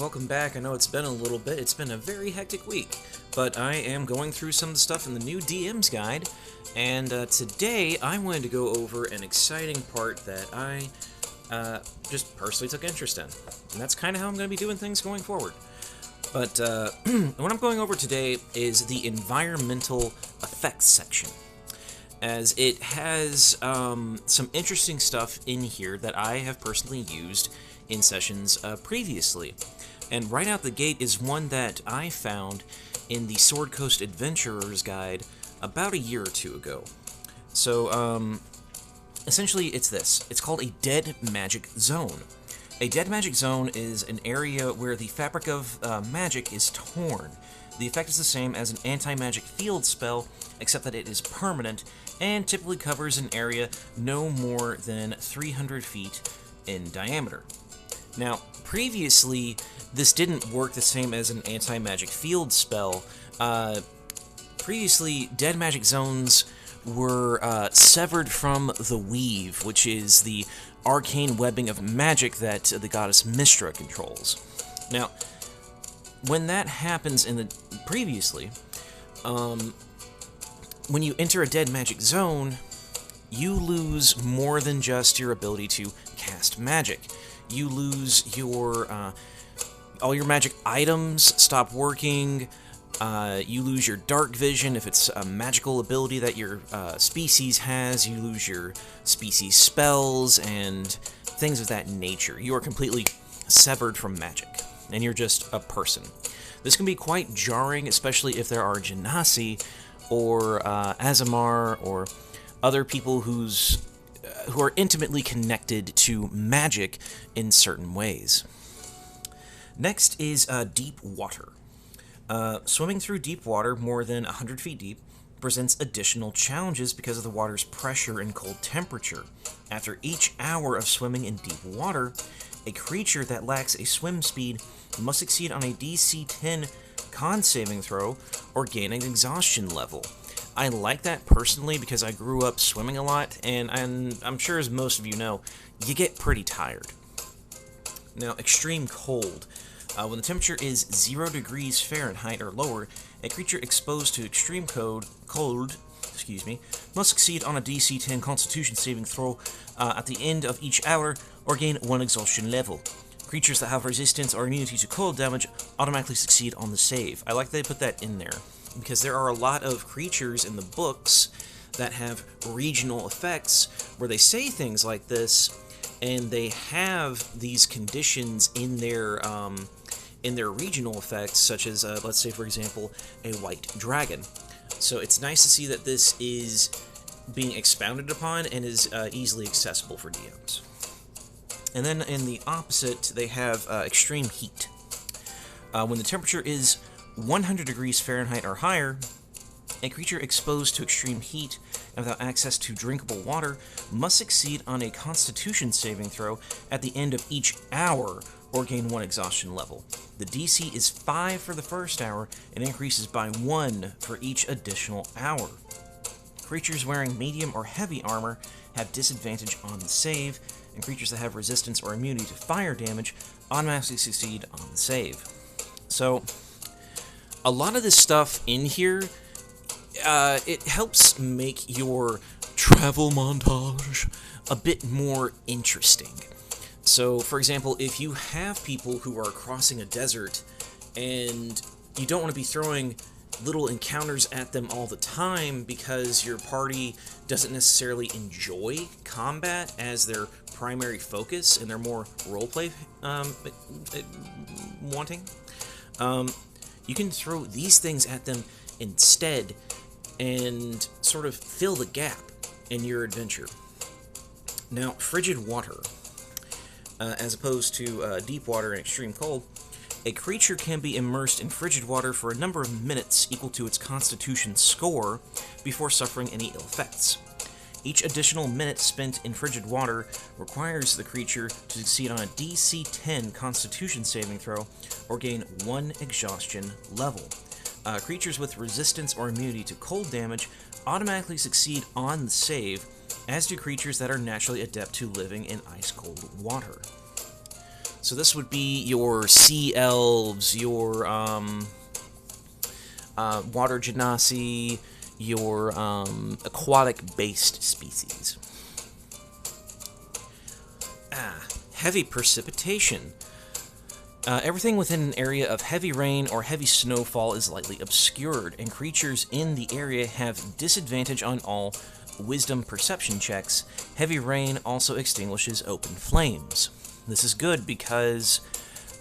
welcome back. I know it's been a little bit. It's been a very hectic week, but I am going through some of the stuff in the new DM's guide, and today I wanted to go over an exciting part that I just personally took interest in, and that's kind of how I'm going to be doing things going forward. But what I'm going over today is the environmental effects section, as it has some interesting stuff in here that I have personally used in sessions previously. And right out the gate is one that I found in the Sword Coast Adventurer's Guide about a year or two ago. So, essentially it's this. It's called a Dead Magic Zone. A Dead Magic Zone is an area where the fabric of magic is torn. The effect is the same as an anti-magic field spell, except that it is permanent, and typically covers an area no more than 300 feet in diameter. Now, previously, this didn't work the same as an anti-magic field spell. Previously, Dead Magic Zones were severed from the Weave, which is the arcane webbing of magic that the goddess Mystra controls. Now, when that happens previously, when you enter a Dead Magic Zone, you lose more than just your ability to cast magic. You lose your all your magic items stop working. You lose your dark vision if it's a magical ability that your species has. You lose your species spells and things of that nature. You are completely severed from magic, and you're just a person. This can be quite jarring, especially if there are Genasi or Aasimar or other people who are intimately connected to magic in certain ways. Next is deep water. Swimming through deep water more than 100 feet deep presents additional challenges because of the water's pressure and cold temperature. After each hour of swimming in deep water, a creature that lacks a swim speed must succeed on a DC 10 con saving throw or gain an exhaustion level. I like that personally because I grew up swimming a lot, and I'm sure as most of you know, you get pretty tired. Now, extreme cold. When the temperature is 0 degrees Fahrenheit or lower, a creature exposed to extreme cold must succeed on a DC 10 Constitution saving throw at the end of each hour or gain 1 exhaustion level. Creatures that have resistance or immunity to cold damage automatically succeed on the save. I like that they put that in there, because there are a lot of creatures in the books that have regional effects where they say things like this, and they have these conditions in their regional effects, such as, let's say, for example, a white dragon. So it's nice to see that this is being expounded upon and is easily accessible for DMs. And then in the opposite, they have extreme heat. When the temperature is 100 degrees Fahrenheit or higher, a creature exposed to extreme heat and without access to drinkable water must succeed on a Constitution saving throw at the end of each hour or gain 1 exhaustion level. The DC is 5 for the first hour and increases by 1 for each additional hour. Creatures wearing medium or heavy armor have disadvantage on the save, and creatures that have resistance or immunity to fire damage automatically succeed on the save. So, a lot of this stuff in here, it helps make your travel montage a bit more interesting. So, for example, if you have people who are crossing a desert and you don't want to be throwing little encounters at them all the time because your party doesn't necessarily enjoy combat as their primary focus and they're more roleplay wanting, you can throw these things at them instead and sort of fill the gap in your adventure. Now, frigid water. As opposed to deep water and extreme cold, a creature can be immersed in frigid water for a number of minutes equal to its Constitution score before suffering any ill effects. Each additional minute spent in frigid water requires the creature to succeed on a DC 10 Constitution saving throw or gain 1 exhaustion level. Creatures with resistance or immunity to cold damage automatically succeed on the save, as do creatures that are naturally adept to living in ice-cold water. So this would be your sea elves, your water genasi, your aquatic-based species. Heavy precipitation. Everything within an area of heavy rain or heavy snowfall is lightly obscured, and creatures in the area have disadvantage on all wisdom perception checks. Heavy rain also extinguishes open flames. This is good because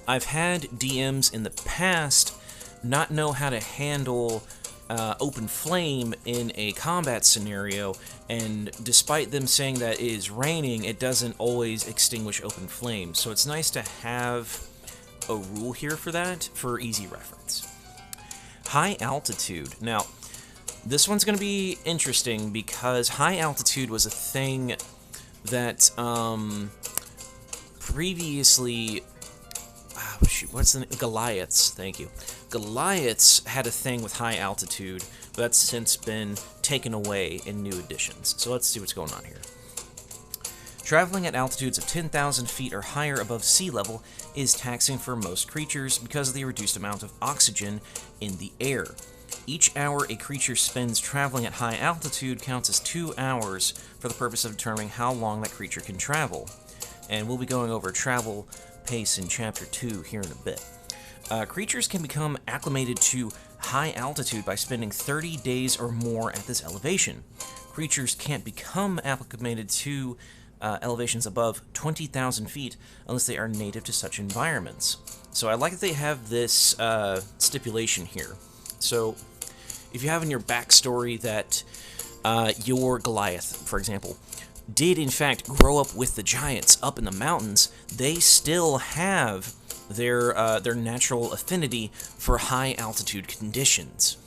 I've had DMs in the past not know how to handle open flame in a combat scenario, and despite them saying that it is raining, it doesn't always extinguish open flame. So it's nice to have a rule here for that, for easy reference. High altitude. Now, this one's going to be interesting because high altitude was a thing that previously... what's the name? Goliaths, thank you. Goliaths had a thing with high altitude, but that's since been taken away in new editions. So let's see what's going on here. Traveling at altitudes of 10,000 feet or higher above sea level is taxing for most creatures because of the reduced amount of oxygen in the air. Each hour a creature spends traveling at high altitude counts as 2 hours for the purpose of determining how long that creature can travel. And we'll be going over travel pace in Chapter 2 here in a bit. Creatures can become acclimated to high altitude by spending 30 days or more at this elevation. Creatures can't become acclimated to elevations above 20,000 feet unless they are native to such environments. So I like that they have this stipulation here. So if you have in your backstory that your Goliath, for example, did in fact grow up with the giants up in the mountains, they still have their natural affinity for high altitude conditions.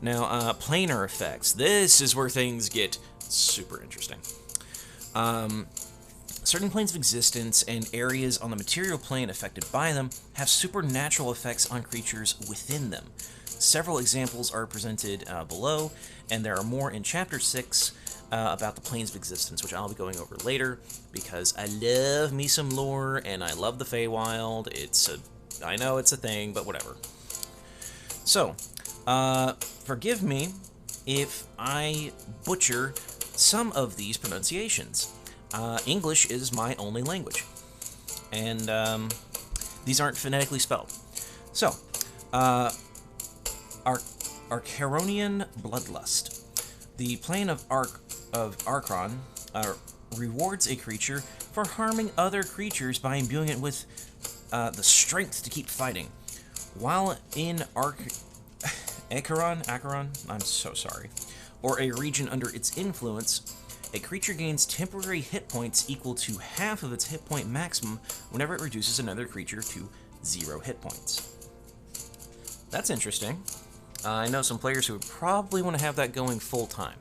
Now, planar effects. This is where things get super interesting. Certain planes of existence and areas on the material plane affected by them have supernatural effects on creatures within them. Several examples are presented below, and there are more in Chapter 6 about the planes of existence, which I'll be going over later, because I love me some lore, and I love the Feywild. I know it's a thing, but whatever. So, forgive me if I butcher some of these pronunciations. English is my only language, and these aren't phonetically spelled. So, Archeronian Bloodlust. The plane of Archon rewards a creature for harming other creatures by imbuing it with the strength to keep fighting. While in Acheron, I'm so sorry, or a region under its influence, a creature gains temporary hit points equal to half of its hit point maximum whenever it reduces another creature to 0 hit points. That's interesting. I know some players who would probably want to have that going full-time.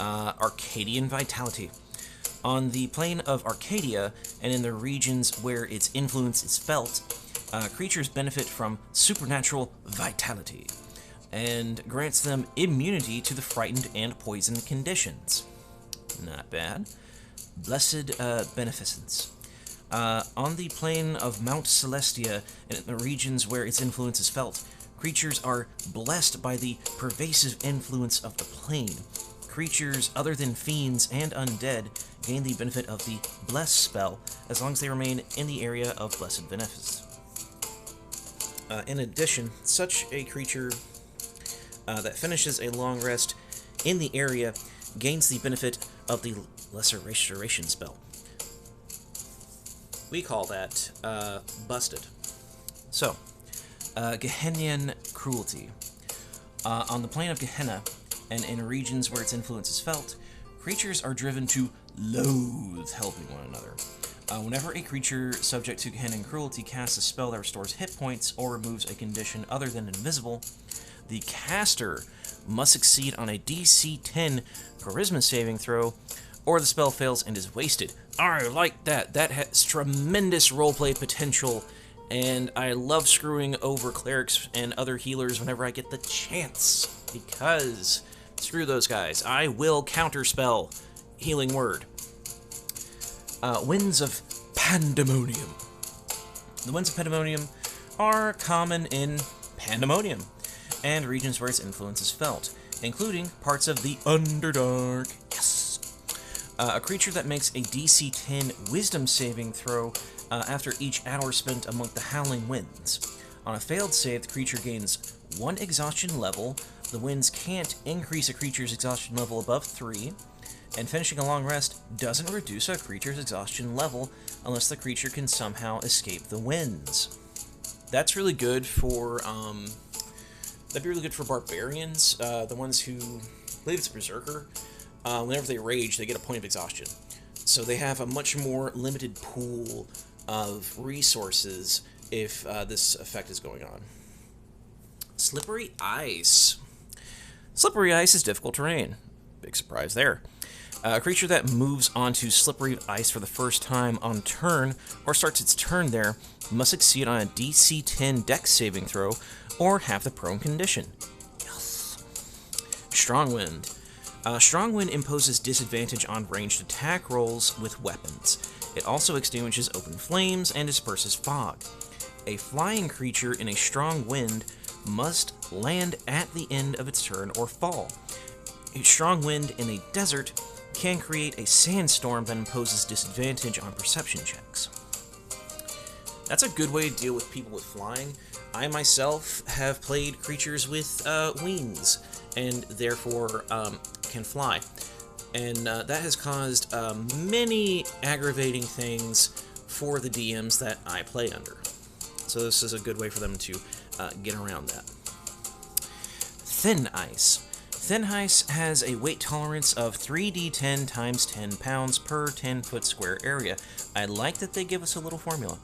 Arcadian Vitality. On the plane of Arcadia, and in the regions where its influence is felt, creatures benefit from supernatural vitality, and grants them immunity to the frightened and poisoned conditions. Not bad. Blessed Beneficence. On the plane of Mount Celestia, and in the regions where its influence is felt, creatures are blessed by the pervasive influence of the plane. Creatures other than fiends and undead gain the benefit of the Bless spell as long as they remain in the area of Blessed Benefice. In addition, such a creature that finishes a long rest in the area gains the benefit of the Lesser Restoration spell. We call that Busted. So, Gehennian Cruelty. On the plane of Gehenna, and in regions where its influence is felt, creatures are driven to loathe helping one another. Whenever a creature subject to Gehennian Cruelty casts a spell that restores hit points or removes a condition other than invisible, the caster must succeed on a DC 10 Charisma saving throw, or the spell fails and is wasted. I like that. That has tremendous roleplay potential, and I love screwing over clerics and other healers whenever I get the chance, because screw those guys. I will counterspell Healing Word. Winds of Pandemonium. The winds of Pandemonium are common in Pandemonium, and regions where its influence is felt, including parts of the Underdark. Yes! A creature that makes a DC 10 Wisdom saving throw after each hour spent among the Howling Winds. On a failed save, the creature gains 1 exhaustion level. The winds can't increase a creature's exhaustion level above 3, and finishing a long rest doesn't reduce a creature's exhaustion level unless the creature can somehow escape the winds. That's really good for, that'd be really good for barbarians, the ones who, I believe it's Berserker. Whenever they rage, they get a point of exhaustion. So they have a much more limited pool of resources if this effect is going on. Slippery Ice. Slippery Ice is difficult terrain. Big surprise there. A creature that moves onto slippery ice for the first time on turn, or starts its turn there, must succeed on a DC 10 Dex saving throw, or have the prone condition. Yes. Strong Wind. Strong Wind imposes disadvantage on ranged attack rolls with weapons. It also extinguishes open flames and disperses fog. A flying creature in a strong wind must land at the end of its turn or fall. A strong wind in a desert can create a sandstorm that imposes disadvantage on perception checks. That's a good way to deal with people with flying. I myself have played creatures with wings, and therefore can fly. And that has caused many aggravating things for the DMs that I play under. So this is a good way for them to get around that. Thin Ice. Thin Ice has a weight tolerance of 3d10 times 10 pounds per 10-foot square area. I like that they give us a little formula.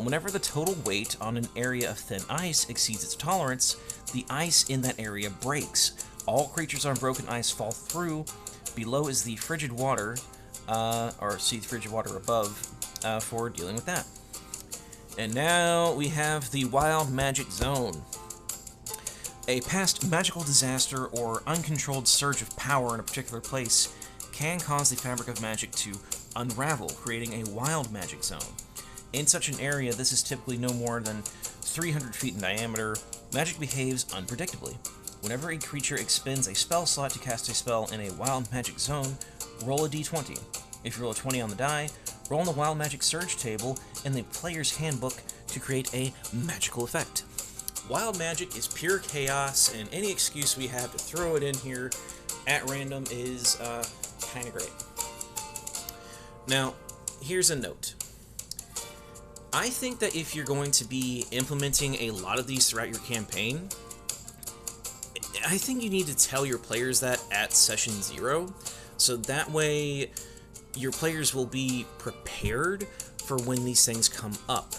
Whenever the total weight on an area of thin ice exceeds its tolerance, the ice in that area breaks. All creatures on broken ice fall through. Below is the frigid water, or see the frigid water above, for dealing with that. And now we have the Wild Magic Zone. A past magical disaster or uncontrolled surge of power in a particular place can cause the fabric of magic to unravel, creating a wild magic zone. In such an area, this is typically no more than 300 feet in diameter. Magic behaves unpredictably. Whenever a creature expends a spell slot to cast a spell in a wild magic zone, roll a d20. If you roll a 20 on the die, roll on the Wild Magic Surge table in the player's handbook to create a magical effect. Wild magic is pure chaos, and any excuse we have to throw it in here at random is kind of great. Now, here's a note. I think that if you're going to be implementing a lot of these throughout your campaign, I think you need to tell your players that at session 0, so that way your players will be prepared for when these things come up,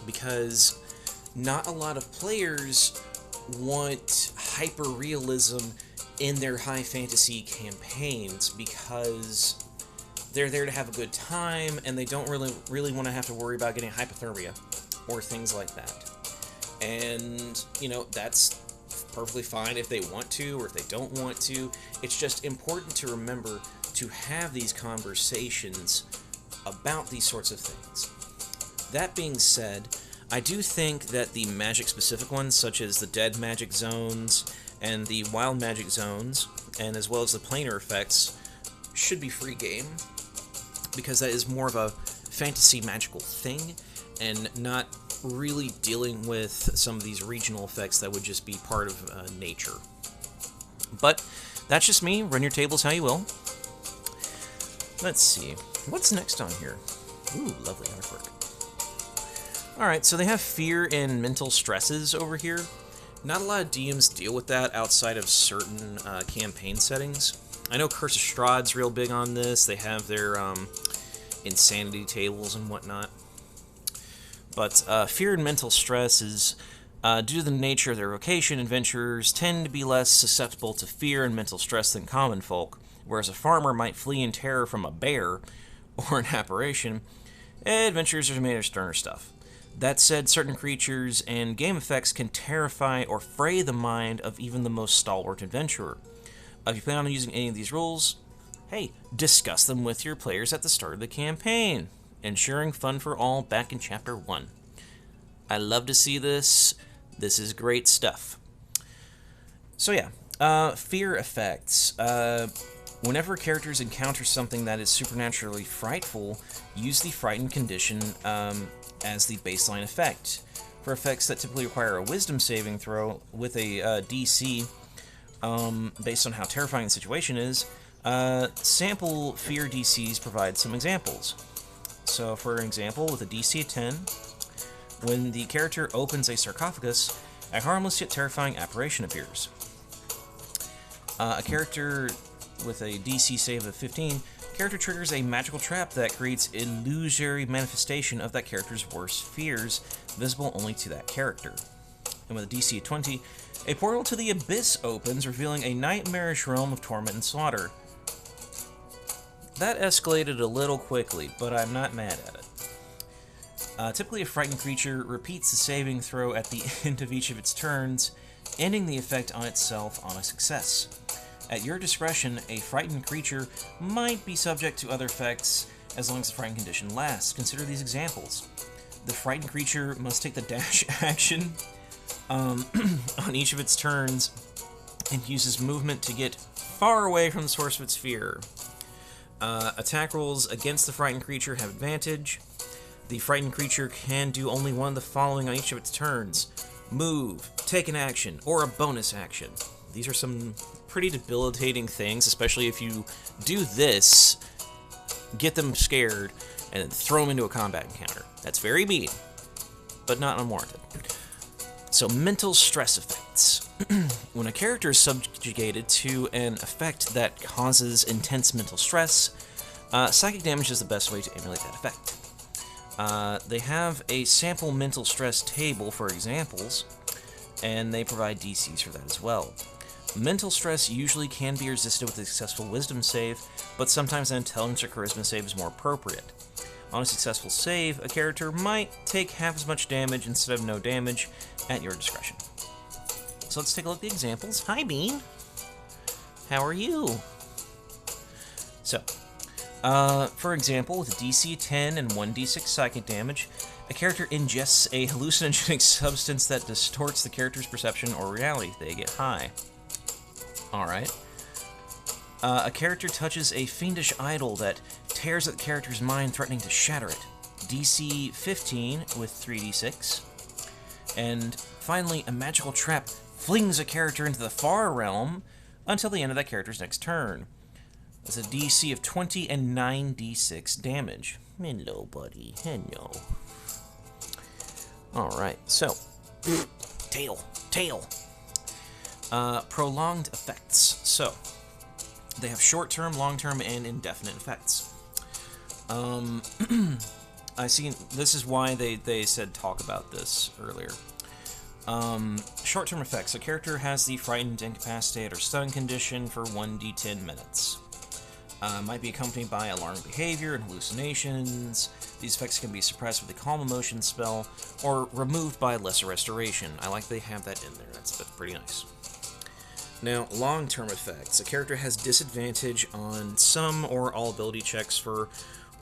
because not a lot of players want hyper-realism in their high fantasy campaigns because they're there to have a good time and they don't really want to have to worry about getting hypothermia or things like that. And, you know, that's perfectly fine if they want to or if they don't want to. It's just important to remember to have these conversations about these sorts of things. That being said, I do think that the magic-specific ones, such as the Dead Magic Zones and the Wild Magic Zones, and as well as the Planar effects, should be free game, because that is more of a fantasy magical thing, and not really dealing with some of these regional effects that would just be part of nature. But that's just me. Run your tables how you will. Let's see. What's next on here? Ooh, lovely artwork. Alright, so they have fear and mental stresses over here. Not a lot of DMs deal with that outside of certain campaign settings. I know Curse of Strahd's real big on this. They have their insanity tables and whatnot. But fear and mental stress is due to the nature of their vocation. Adventurers tend to be less susceptible to fear and mental stress than common folk, whereas a farmer might flee in terror from a bear or an apparition. Adventurers are made of sterner stuff. That said, certain creatures and game effects can terrify or fray the mind of even the most stalwart adventurer. If you plan on using any of these rules, hey, discuss them with your players at the start of the campaign. ensuring fun for all back in Chapter 1. I love to see this. This is great stuff. So yeah, fear effects. Whenever characters encounter something that is supernaturally frightful, use the frightened condition as the baseline effect. For effects that typically require a wisdom saving throw with a DC based on how terrifying the situation is, sample fear DCs provide some examples. So for example, with a DC of 10, when the character opens a sarcophagus, a harmless yet terrifying apparition appears. A character with a DC save of 15, character triggers a magical trap that creates illusory manifestation of that character's worst fears, visible only to that character. And with a DC of 20, a portal to the Abyss opens, revealing a nightmarish realm of torment and slaughter. That escalated a little quickly, but I'm not mad at it. Typically, a frightened creature repeats the saving throw at the end of each of its turns, ending the effect on itself on a success. At your discretion, a frightened creature might be subject to other effects as long as the frightened condition lasts. Consider these examples. The frightened creature must take the dash action on each of its turns and uses movement to get far away from the source of its fear. Attack rolls against the frightened creature have advantage. The frightened creature can do only one of the following on each of its turns: move, take an action, or a bonus action. These are some pretty debilitating things, especially if you do this, get them scared, and then throw them into a combat encounter. That's very mean, but not unwarranted. So, mental stress effects. When a character is subjugated to an effect that causes intense mental stress, psychic damage is the best way to emulate that effect. They have a sample mental stress table for examples, and they provide DCs for that as well. Mental stress usually can be resisted with a successful wisdom save, but sometimes an intelligence or charisma save is more appropriate. On a successful save, a character might take half as much damage instead of no damage, at your discretion. So let's take a look at the examples. Hi, Bean! How are you? So, for example, with a DC 10 and 1d6 psychic damage, a character ingests a hallucinogenic substance that distorts the character's perception or reality. They get high. Alright. A character touches a fiendish idol that tears at the character's mind, threatening to shatter it. DC 15 with 3d6. And finally, a magical trap flings a character into the far realm until the end of that character's next turn. That's a DC of 20 and 9d6 damage. Hello, buddy. Hello. Alright, so. Tail. Prolonged effects. So, they have short-term, long-term, and indefinite effects. I see, this is why they said talk about this earlier. Short-term effects. A character has the frightened, incapacitated, or stunned condition for 1d10 minutes. Might be accompanied by alarming behavior and hallucinations. These effects can be suppressed with a calm emotion spell, or removed by lesser restoration. I like they have that in there. That's pretty nice. Now, long-term effects. A character has disadvantage on some or all ability checks for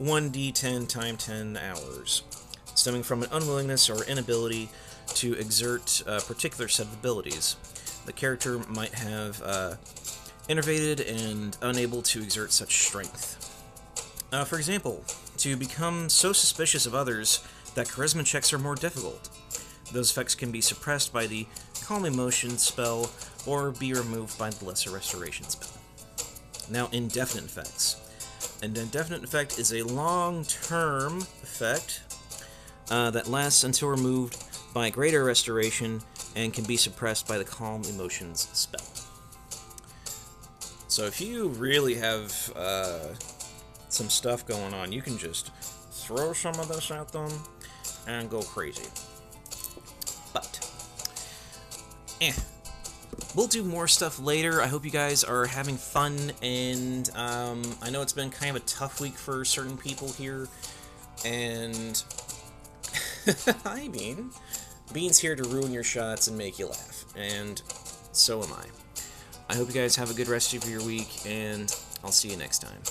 1d10 times 10 hours, stemming from an unwillingness or inability to exert a particular set of abilities. The character might have innervated and unable to exert such strength. For example, to become so suspicious of others that charisma checks are more difficult. Those effects can be suppressed by the Calm Emotion spell or be removed by the Lesser Restoration spell. Now, indefinite effects. An indefinite effect is a long-term effect that lasts until removed by Greater Restoration and can be suppressed by the Calm Emotions spell. So if you really have some stuff going on, you can just throw some of this at them and go crazy. But, we'll do more stuff later. I hope you guys are having fun, and I know it's been kind of a tough week for certain people here, and I mean, Bean's here to ruin your shots and make you laugh, and so am I. I hope you guys have a good rest of your week, and I'll see you next time.